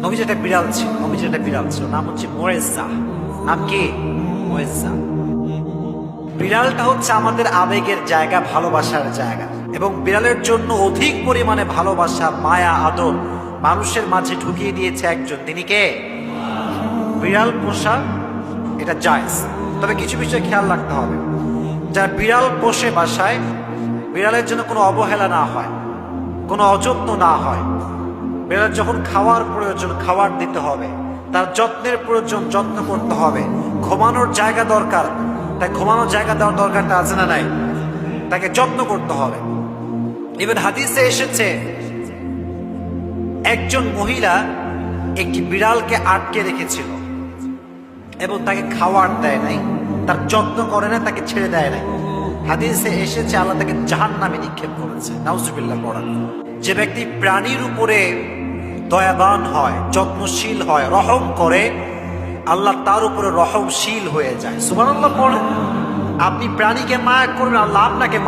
নবীজি একটা বিড়াল ছিল, নাম হচ্ছে মুয়েজ্জা। নাম কি? মুয়েজ্জা। বিড়ালটা হচ্ছে আমাদের আবেগের জায়গা, ভালোবাসার জায়গা, এবং বিড়ালের জন্য অধিক পরিমাণে ভালোবাসা, মায়া, আদর মানুষের মাঝে ঢুকিয়ে দিয়েছে একজন। তিনি কে? বিড়াল পোষা এটা জায়েজ, তবে কিছু বিষয় খেয়াল রাখতে হবে। যারা বিড়াল পোষে বাসায়, বিড়ালের জন্য কোনো অবহেলা না হয়, কোনো অযত্ন না হয়। বিড়াল যখন খাওয়ার প্রয়োজন, খাবার দিতে হবে। তার যত্নের প্রয়োজন, যত্ন করতে হবে। ঘুমানোর জায়গা দরকার, তাই ঘুমানোর জায়গা দেওয়ার দরকারটা আছে না নাই? তাকে যত্ন করতে হবে। ইভেন হাদিসে এসেছে একজন মহিলা একটি বিড়ালকে আটকে রেখেছিল এবং তাকে খাবার দেয় নাই, তার যত্ন করে না, তাকে ছেড়ে দেয় নাই। হাদিসে এসেছে আল্লাহ তাকে জাহান্নামে নিক্ষেপ করেছে। নাউজুবিল্লাহ পড়ান। যে ব্যক্তি প্রাণীর উপরে দয়াবান হয়, যত্নশীল হয়, রহম করে, আল্লাহ তার উপরে রহমশীল হয়ে যায়। সুবহানাল্লাহ পড়েন। আপনি প্রাণীকে মায়া করবেন, আল্লাহ আপনাকে